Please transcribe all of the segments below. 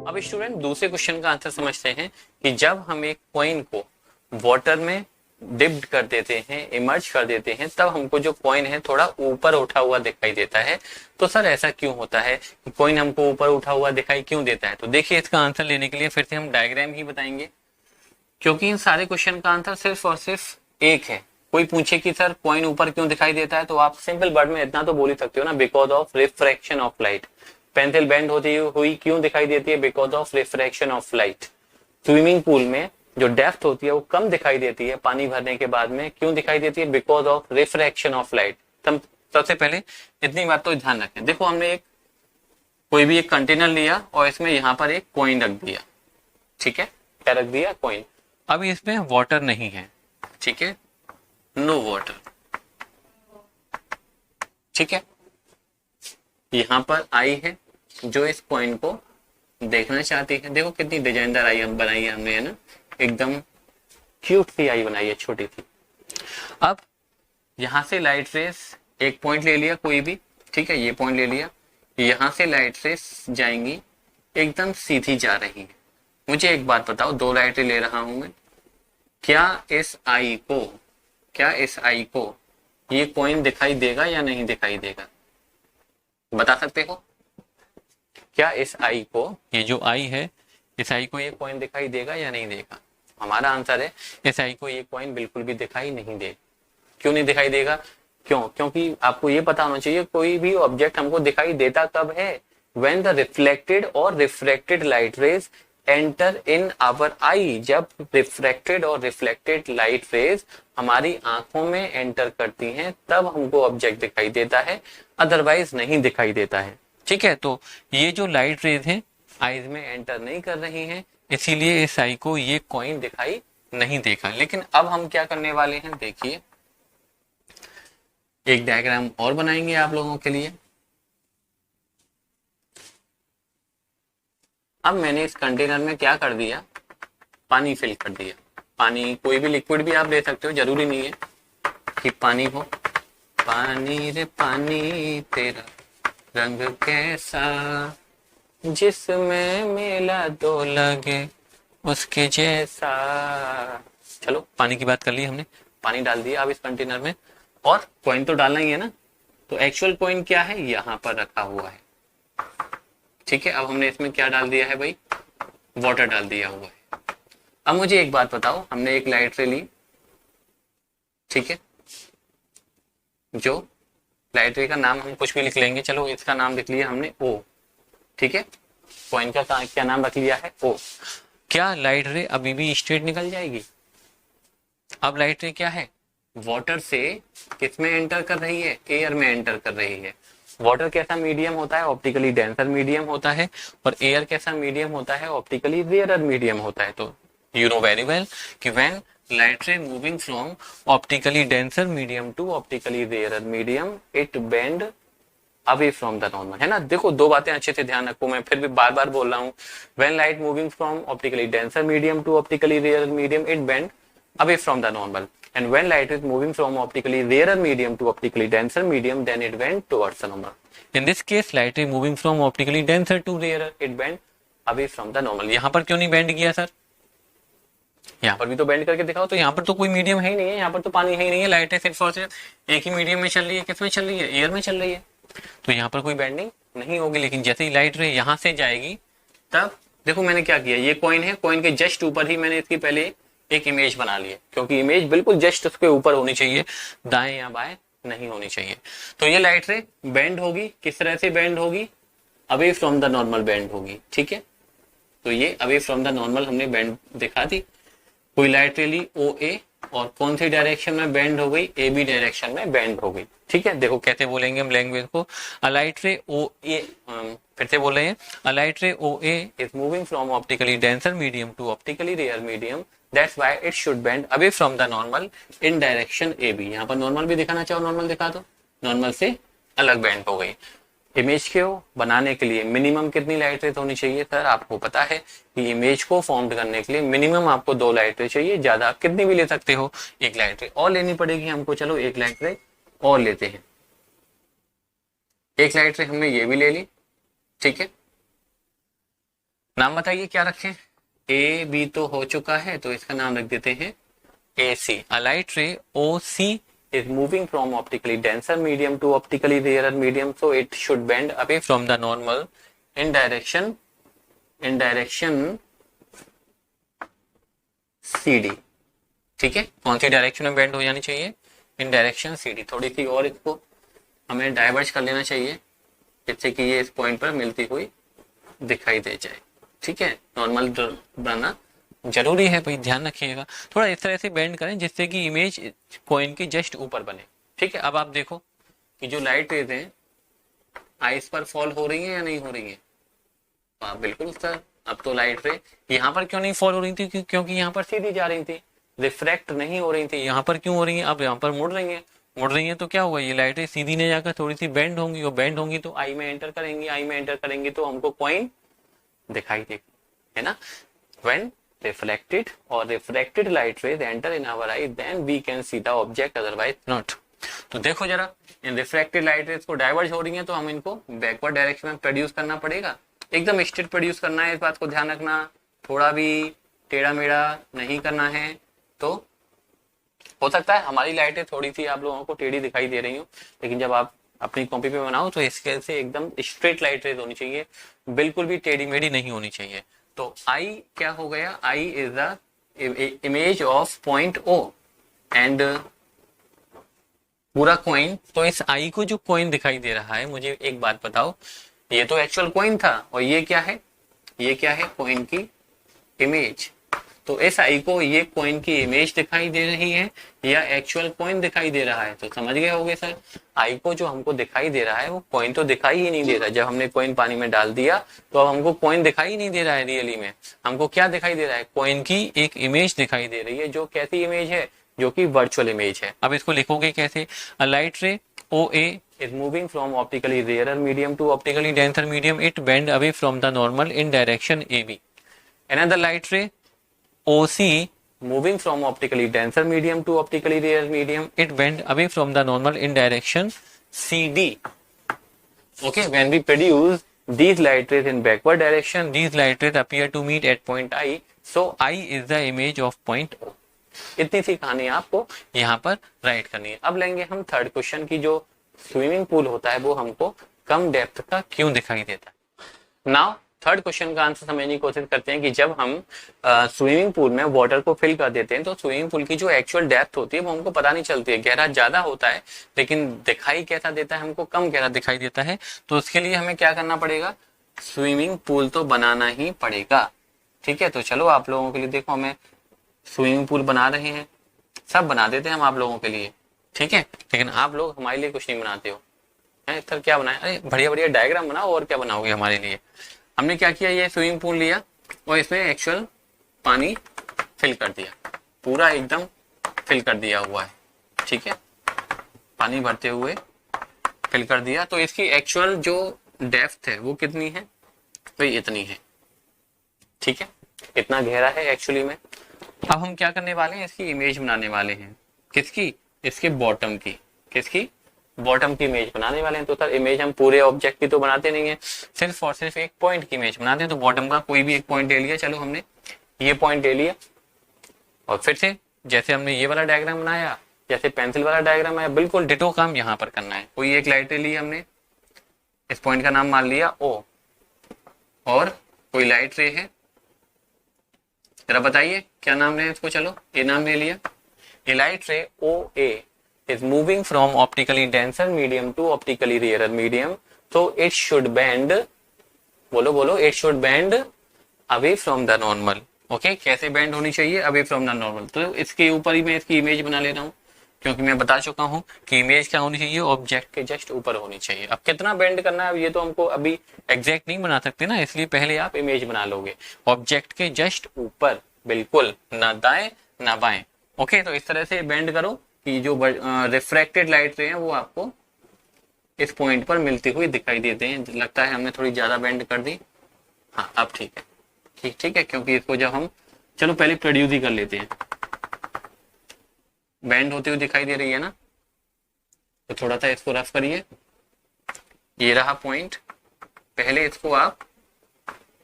अब स्टूडेंट दूसरे क्वेश्चन का आंसर समझते हैं कि जब हम एक कॉइन को वाटर में डिप्ड कर देते हैं, इमर्ज कर देते हैं, तब हमको जो कॉइन है थोड़ा ऊपर उठा हुआ दिखाई देता है। तो सर ऐसा क्यों होता है कि कॉइन हमको ऊपर उठा हुआ दिखाई क्यों देता है? तो देखिए, इसका आंसर लेने के लिए फिर से हम डायग्राम ही बताएंगे, क्योंकि इन सारे क्वेश्चन का आंसर सिर्फ और सिर्फ एक है। कोई पूछे कि सर कॉइन ऊपर क्यों दिखाई देता है, तो आप सिंपल वर्ड में इतना तो बोल ही सकते हो ना, because of refraction of light. Pencil bend होती हुई क्यों दिखाई देती है? Because of refraction of light. Swimming pool में जो डेप्थ होती है वो कम दिखाई देती है पानी भरने के बाद में, क्यों दिखाई देती है? Because of refraction of light. सबसे पहले इतनी बात तो ध्यान रखें। देखो, हमने कोई भी एक कंटेनर लिया और इसमें यहाँ पर एक कॉइन रख दिया, ठीक है? क्या रख दिया? कॉइन। अब इसमें वाटर नहीं है, ठीक है, नो वाटर, ठीक है। यहाँ पर आई है जो इस कॉइन को देखना चाहती है। देखो कितनी डिजाइनदार आई हम बनाई है हमने, है ना, एकदम क्यूट सी आई बनाई है, छोटी सी। अब यहां से लाइट रेस एक पॉइंट ले लिया कोई भी, ठीक है, ये पॉइंट ले लिया, यहां से लाइट रेस जाएंगी, एकदम सीधी जा रही है। मुझे एक बात बताओ, दो लाइटें ले रहा हूं मैं, क्या इस आई को ये कॉइन दिखाई देगा या नहीं दिखाई देगा? बता सकते हो? क्या इस आई को, ये जो आई है, इस आई को ये कॉइन दिखाई देगा या नहीं देगा? हमारा आंसर है इस आई को ये कॉइन बिल्कुल भी दिखाई नहीं देगा। क्यों नहीं दिखाई देगा? क्योंकि आपको ये पता होना चाहिए कोई भी ऑब्जेक्ट हमको दिखाई देता कब है? व्हेन द रिफ्लेक्टेड और refracted light rays enter in our eye. जब रिफ्रैक्टेड और रिफ्लेक्टेड लाइट रेज हमारी आंखों में एंटर करती हैं तब हमको ऑब्जेक्ट दिखाई देता है, अदरवाइज नहीं दिखाई देता है, ठीक है। तो ये जो लाइट रेज हैं आईज में एंटर नहीं कर रही हैं, इसीलिए इस आई को ये कॉइन दिखाई नहीं देगा। लेकिन अब हम क्या करने वाले हैं, देखिए, एक डायग्राम और बनाएंगे आप लोगों के लिए। अब मैंने इस कंटेनर में क्या कर दिया, पानी फिल कर दिया। पानी, कोई भी लिक्विड भी आप ले सकते हो, जरूरी नहीं है कि पानी हो। पानी रे पानी तेरा रंग कैसा, जिसमें मेला दो लगे उसके जैसा। चलो, पानी की बात कर ली हमने, पानी डाल दिया अब इस कंटेनर में, और कॉइन तो डालना ही है ना। तो एक्चुअल कॉइन क्या है? यहां पर रखा हुआ है, ठीक है। अब हमने इसमें क्या डाल दिया है भाई? वाटर डाल दिया हुआ है। अब मुझे एक बात बताओ, हमने एक लाइट रे ली, ठीक है, जो लाइट रे का नाम हम कुछ भी लिख लेंगे, चलो इसका नाम लिख लिया हमने O, ठीक है। कॉइन का क्या नाम रख लिया है? O। क्या लाइट रे अभी भी स्ट्रेट निकल जाएगी? अब लाइट रे क्या है? वाटर से किसमें एंटर कर रही है? एयर में एंटर कर रही है। वाटर कैसा मीडियम होता है? ऑप्टिकली डेंसर मीडियम होता है। और एयर कैसा मीडियम होता है? ऑप्टिकली रेयरर मीडियम होता है। तो यू नो वेरी वेल कि when light ray moving from optically denser medium to optically rarer medium, it bend away from the normal, है ना। देखो, दो बातें अच्छे से ध्यान रखो, मैं फिर भी बार बार बोल रहा हूँ। When light moving from optically denser medium to optically rarer medium, it bend away from the normal, and when light is moving from optically rarer medium to optically denser medium, then it went towards the normal. In this case, light is moving from optically denser to rarer, it bend away from the normal. यहाँ पर क्यों नहीं bend किया sir? यहाँ पर भी तो bend करके दिखाओ। तो यहाँ पर तो कोई मीडियम है ही नहीं है, यहाँ पर तो पानी है ही नहीं है, लाइट है सिर्फ और सिर्फ एक ही मीडियम में चल रही है। किसमें चल रही है? एयर में चल रही है। तो यहाँ पर कोई बेंडिंग नहीं होगी। लेकिन जैसे ही लाइट रे यहाँ से जाएगी, तब देखो मैंने क्या किया, ये कॉइन है, कॉइन के जस्ट ऊपर ही मैंने इसकी पहले एक इमेज बना लिया, क्योंकि इमेज बिल्कुल जस्ट उसके ऊपर होनी चाहिए, दाएं या बाएं नहीं होनी चाहिए। तो ये लाइट रे बेंड होगी, किस तरह से बेंड होगी? Away from the normal bend होगी, ठीक है। तो ये अवे फ्रॉम द नॉर्मल हमने बेंड दिखा दी। कोई लाइट रे ली OA, और कौन सी डायरेक्शन में बेंड हो गई? AB डायरेक्शन में बेंड हो गई, ठीक है। देखो कैसे बोलेंगे हम लैंग्वेज को, अ लाइट रे OA, फिर से बोल रहे हैं, a light ray OA is moving from optically denser medium to optically rarer medium, that's why it should bend away from the normal in direction AB। यहाँ पर नॉर्मल भी दिखाना चाहो, नॉर्मल दिखा दो, नॉर्मल से अलग बेंड हो गई। इमेज को बनाने के लिए मिनिमम कितनी लाइट रेज होनी चाहिए सर? आपको पता है कि इमेज को फॉर्म करने के लिए मिनिमम आपको 2 लाइट रे चाहिए, ज्यादा कितनी भी ले सकते हो, 1 लाइट रे और लेनी पड़ेगी हमको। चलो 1 लाइट रे और लेते हैं। 1 लाइट रे हमने ये भी ले ली, ठीक है। नाम बताइए क्या रखें, ए बी तो हो चुका है तो इसका नाम रख देते हैं ए सी। अ लाइट रे ओ सी is moving from optically denser medium to optically rarer medium, so it should bend away from the normal in direction CD। ठीक है, कौन सी डायरेक्शन में बेंड हो जानी चाहिए, इन डायरेक्शन CD। थोड़ी सी और इसको हमें डाइवर्ज कर लेना चाहिए जिससे कि ये इस पॉइंट पर मिलती हुई दिखाई दे जाए। ठीक है, नॉर्मल बनाना जरूरी है भाई, ध्यान रखिएगा। थोड़ा इस तरह से बेंड करें जिससे कि इमेज कॉइन के जस्ट ऊपर बने। ठीक है, अब आप देखो कि जो लाइट रेज हैं आइस पर फॉल हो रही है या नहीं हो रही है। हाँ बिल्कुल सर, अब तो लाइट रे यहाँ पर क्यों नहीं फॉल हो रही थी, क्योंकि यहाँ पर सीधी जा रही थी, रिफ्रैक्ट नहीं हो रही थी। यहाँ पर क्यों हो रही है, अब यहाँ पर मुड़ रही है। मुड़ रही है तो क्या हुआ, ये लाइटें सीधी ने जाकर थोड़ी सी बेंड होंगी, और बेंड होंगी तो आई में एंटर करेंगी, आई में एंटर करेंगी तो हमको कॉइन दिखाई देगी, है ना। When reflected or refracted light rays enter in our eye, then we can see the object, otherwise not। तो देखो जरा, इन रिफ्रैक्टेड लाइट रेज को डाइवर्ज हो रही है तो हम इनको बैकवर्ड डायरेक्शन में प्रोड्यूस करना पड़ेगा, एकदम स्ट्रेट प्रोड्यूस करना है। इस बात को ध्यान रखना, थोड़ा भी टेढ़ा मेढ़ा नहीं करना है। तो हो सकता है हमारी लाइटें थोड़ी सी आप लोगों को टेढ़ी दिखाई दे रही हो, लेकिन जब आप अपनी कॉपी पे बनाओ तो स्केल से एकदम स्ट्रेट लाइट रेज होनी चाहिए, बिल्कुल भी टेढ़ी मेढ़ी नहीं होनी चाहिए। तो आई क्या हो गया, eye is the image of point O and पूरा कॉइन। तो इस आई को जो कॉइन दिखाई दे रहा है, मुझे एक बात बताओ, ये तो एक्चुअल कॉइन था और ये क्या है, ये क्या है, कॉइन की इमेज। तो इस आई को ये कॉइन की इमेज दिखाई दे रही है या एक्चुअल कॉइन दिखाई दे रहा है। तो समझ गए होंगे सर, आई को जो हमको दिखाई दे रहा है वो कॉइन तो दिखाई ही नहीं दे रहा। जब हमने कॉइन पानी में डाल दिया तो अब हमको कॉइन दिखाई ही नहीं दे रहा है, रियली में हमको क्या दिखाई दे रहा है, कॉइन की एक इमेज दिखाई दे रही है, जो कैसी इमेज है, जो कि वर्चुअल इमेज है। अब इसको लिखोगे कैसे, अ लाइट रे ओ ए is moving from optically rarer medium to optically denser medium, it bend away from the normal in direction AB। Another light ray OC moving from optically denser medium to optically rarer medium, it bend away from the normal in direction CD। Okay, when we produce these light rays in backward direction, these light rays appear to meet at point I, so I is the image of point O। इतनी सी कहानी आपको यहाँ पर right करनी है। अब लेंगे हम थर्ड क्वेश्चन की, जो स्विमिंग पूल होता है वो हमको कम डेप्थ का क्यों दिखाई देता है। नाउ थर्ड क्वेश्चन का आंसर समझने की कोशिश करते हैं कि जब हम स्विमिंग पूल में वाटर को फिल कर देते हैं तो स्विमिंग पूल की जो एक्चुअल डेप्थ होती है वो हमको पता नहीं चलती है। गहरा ज्यादा होता है लेकिन दिखाई कैसा देता है, हमको कम गहरा दिखाई देता है। तो उसके लिए हमें क्या करना पड़ेगा, स्विमिंग पूल तो बनाना ही पड़ेगा। ठीक है, तो चलो आप लोगों के लिए देखो, हमें स्विमिंग पूल बना रहे हैं, सब बना देते हैं हम आप लोगों के लिए। ठीक है, लेकिन आप लोग हमारे लिए कुछ नहीं बनाते हो। सर क्या बनाए, अरे बढ़िया बढ़िया डायग्राम बनाओ, और क्या बनाओगे हमारे लिए। हमने क्या किया, ये स्विमिंग पूल लिया और इसमें एक्चुअल पानी फिल कर दिया, पूरा एकदम फिल कर दिया हुआ है। ठीक है, पानी भरते हुए फिल कर दिया। तो इसकी एक्चुअल जो डेप्थ है वो कितनी है, तो इतनी है। ठीक है, इतना गहरा है एक्चुअली में। अब हम क्या करने वाले हैं, इसकी इमेज बनाने वाले हैं। किसकी, इसके बॉटम की। किसकी, बॉटम की इमेज बनाने वाले हैं। तो सर इमेज हम पूरे ऑब्जेक्ट की तो बनाते नहीं है, सिर्फ और सिर्फ एक पॉइंट की इमेज बनाते हैं। तो बॉटम का कोई भी एक पॉइंट ले लिया, चलो हमने ये पॉइंट ले लिया, और फिर से जैसे हमने ये वाला डायग्राम बनाया, जैसे पेंसिल वाला डायग्राम आया, बिल्कुल डिटो काम यहाँ पर करना है। कोई एक लाइट ले ली हमने, इस पॉइंट का नाम मान लिया O, और कोई लाइट रे है, जरा बताइए क्या नाम है इसको। चलो ये नाम ले लिया, ए light ray OA is moving from optically denser medium to optically rarer medium, so it should bend, बोलो बोलो, it should bend away from the normal। Okay, कैसे बेंड होनी चाहिए, अवे फ्रॉम द नॉर्मल। तो इसके ऊपर ही मैं इसकी इमेज बना ले रहा हूँ, क्योंकि मैं बता चुका हूँ कि इमेज क्या होनी चाहिए, ऑब्जेक्ट के जस्ट ऊपर होनी चाहिए। अब कितना बेंड करना है ये तो हमको अभी एग्जैक्ट नहीं बना सकते ना, इसलिए पहले आप इमेज बना लोगे ऑब्जेक्ट के जस्ट ऊपर, बिल्कुल ना दाएं ना बाएं। ओके, तो इस तरह से बेंड करो कि जो रिफ्रैक्टेड लाइट रे हैं वो आपको इस पॉइंट पर मिलती हुई दिखाई देते हैं। लगता है हमने थोड़ी ज्यादा बेंड कर दी। हाँ अब ठीक है, ठीक है, क्योंकि इसको जब हम, चलो पहले प्रोड्यूस ही कर लेते हैं। बेंड होती हुई दिखाई दे रही है ना, तो थोड़ा सा इसको रफ करिए। ये रहा पॉइंट, पहले इसको आप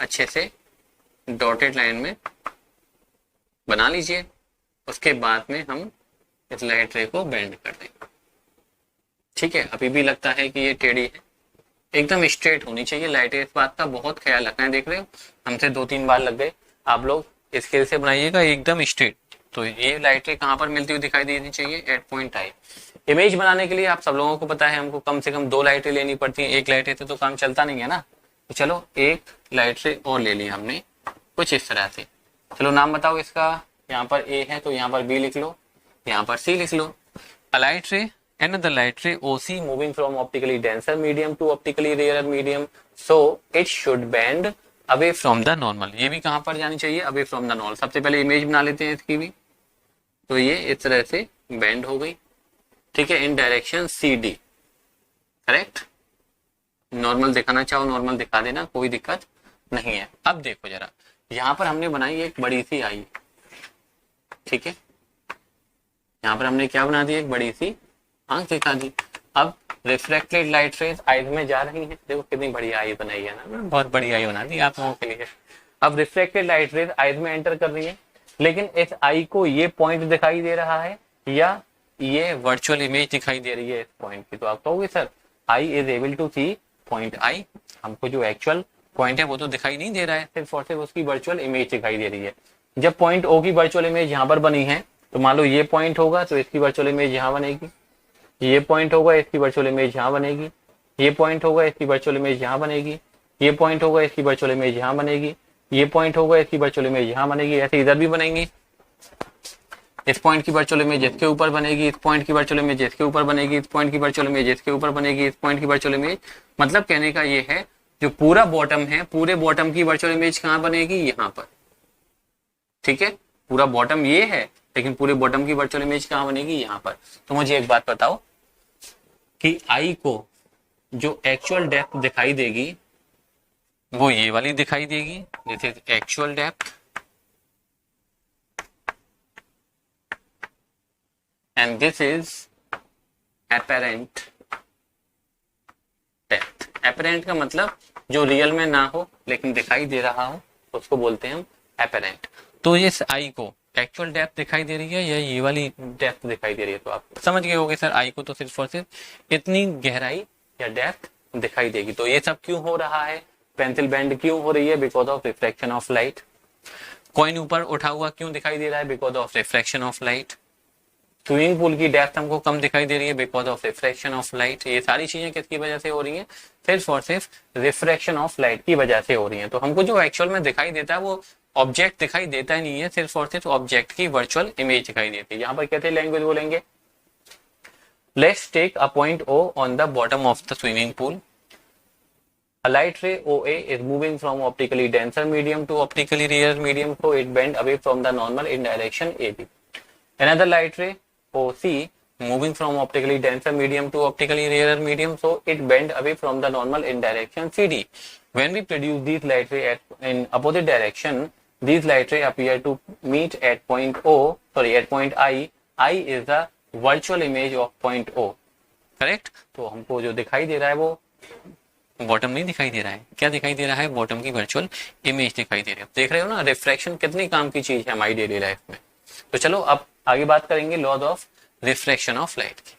अच्छे से डॉटेड लाइन में बना लीजिए। उसके बाद में हम इस लाइट रे को बेंड कर देंगे। ठीक है, अभी भी लगता है कि ये टेढ़ी है, एकदम स्ट्रेट होनी चाहिए लाइट रे। इस बात का बहुत ख्याल रखना है। देख रहे हो हमसे 2-3 बार लग गए, आप लोग स्केल से बनाइएगा एकदम स्ट्रेट। तो ये लाइट रे कहाँ पर मिलती हुई दिखाई देनी चाहिए? Eight point I. इमेज बनाने के लिए आप सब लोगों को पता है हमको कम से कम 2 लाइटें लेनी पड़ती हैं, एक लाइट से तो काम चलता नहीं है ना। तो चलो एक लाइट से और ले ली हमने कुछ इस तरह से। चलो नाम बताओ इसका। यहाँ पर ए है तो यहाँ पर बी लिख लो, यहाँ पर सी लिख लो। A light ray, another light ray OC moving from optically denser medium to optically rarer medium, so it should bend away from the normal। ये भी कहाँ पर जानी चाहिए? away from the normal। सबसे पहले इमेज बना लेते हैं इसकी भी। तो ये इस तरह से बेंड हो गई, ठीक है, इन डायरेक्शन CD। करेक्ट। नॉर्मल दिखाना चाहो नॉर्मल दिखा देना, कोई दिक्कत नहीं है। अब देखो जरा, यहाँ पर हमने बनाई एक बड़ी सी आई, ठीक है, यहाँ पर हमने क्या बना दी? एक बड़ी सी आंख दिखा दी। अब रिफ्लेक्टेड लाइट रेज आईज में जा रही है। देखो कितनी बड़ी आई बनाई है ना, बहुत बड़ी आई बना दी आप लोगों के लिए। अब रिफ्लेक्टेड लाइट रेज आईज में एंटर कर रही है, लेकिन इस आई को ये पॉइंट दिखाई दे रहा है या ये वर्चुअल इमेज दिखाई दे रही है इस पॉइंट की? तो आप कहोगे sir I is able to see point I. हमको जो एक्चुअल पॉइंट है वो तो दिखाई नहीं दे रहा है, सिर्फ और सिर्फ उसकी वर्चुअल इमेज दिखाई दे रही है। जब पॉइंट ओ की वर्चुअल इमेज यहाँ पर बनी है, तो मान लो ये पॉइंट होगा तो इसकी वर्चुअल इमेज यहाँ बनेगी, ये पॉइंट होगा इसकी वर्चुअल इमेज यहाँ बनेगी, ये पॉइंट होगा इसकी वर्चुअल इमेज यहाँ बनेगी, ये पॉइंट होगा इसकी वर्चुअल इमेज यहाँ बनेगी, ये पॉइंट होगा इसकी वर्चुअल इमेज यहाँ बनेगी। ऐसे इधर भी बनेंगी। इस पॉइंट की वर्चुअल इमेज इसके ऊपर बनेगी, इस पॉइंट की वर्चुअल इमेज इसके ऊपर बनेगी, इस पॉइंट की वर्चुअल इमेज इसके ऊपर बनेगी, इस पॉइंट की वर्चुअल इमेज। मतलब कहने का ये है जो पूरा बॉटम है, पूरे बॉटम की वर्चुअल इमेज कहाँ बनेगी? यहाँ पर। ठीक है, पूरा बॉटम ये है, लेकिन पूरे बॉटम की वर्चुअल इमेज कहाँ बनेगी? यहाँ पर। तो मुझे एक बात बताओ कि आई को जो एक्चुअल डेप्थ दिखाई देगी वो ये वाली दिखाई देगी, this is actual depth, and this is apparent depth. Apparent का मतलब जो रियल में ना हो लेकिन दिखाई दे रहा हो, उसको बोलते हैं हम एपेरेंट। तो ये आई को एक्चुअल डेप्थ दिखाई दे रही है या ये वाली डेप्थ दिखाई दे रही है? तो आप समझ गए होंगे सर आई को तो सिर्फ और सिर्फ इतनी गहराई या डेप्थ दिखाई देगी। तो ये सब क्यों हो रहा है? पेंसिल बेंड क्यों हो रही है? Because of reflection of light. Coin ऊपर उठा हुआ क्यों दिखाई दे रहा है? Because of reflection of light. Swimming pool की डेप्थ हमको कम दिखाई दे रही है because of reflection of light. ये सारी चीजें किसकी वजह से हो रही हैं? सिर्फ और सिर्फ रिफ्लेक्शन ऑफ लाइट की वजह से हो रही हैं। तो हमको जो एक्चुअल में दिखाई देता है वो ऑब्जेक्ट दिखाई देता ही नहीं है, सिर्फ और सिर्फ ऑब्जेक्ट की वर्चुअल इमेज दिखाई देती है। यहाँ पर कैसे लैंग्वेज बोलेंगे? Let's take a point O on the bottom of the swimming pool. A light ray OA is moving from optically denser medium to optically rarer medium, so it bend away from the normal in direction AB. Another light ray OC moving from optically denser medium to optically rarer medium, so it bend away from the normal in direction CD. When we produce these light ray in opposite direction, these light ray appear to meet at point at point I. I is the virtual image of point O. Correct? तो हमको जो दिखाई दे रहा है वो bottom नहीं दिखाई दे रहा है, क्या दिखाई दे रहा है? बॉटम की वर्चुअल इमेज दिखाई दे रही है। देख रहे हो ना रिफ्रैक्शन कितनी काम की चीज है हमारी डेली लाइफ में। तो चलो अब आगे बात करेंगे laws of refraction of light की।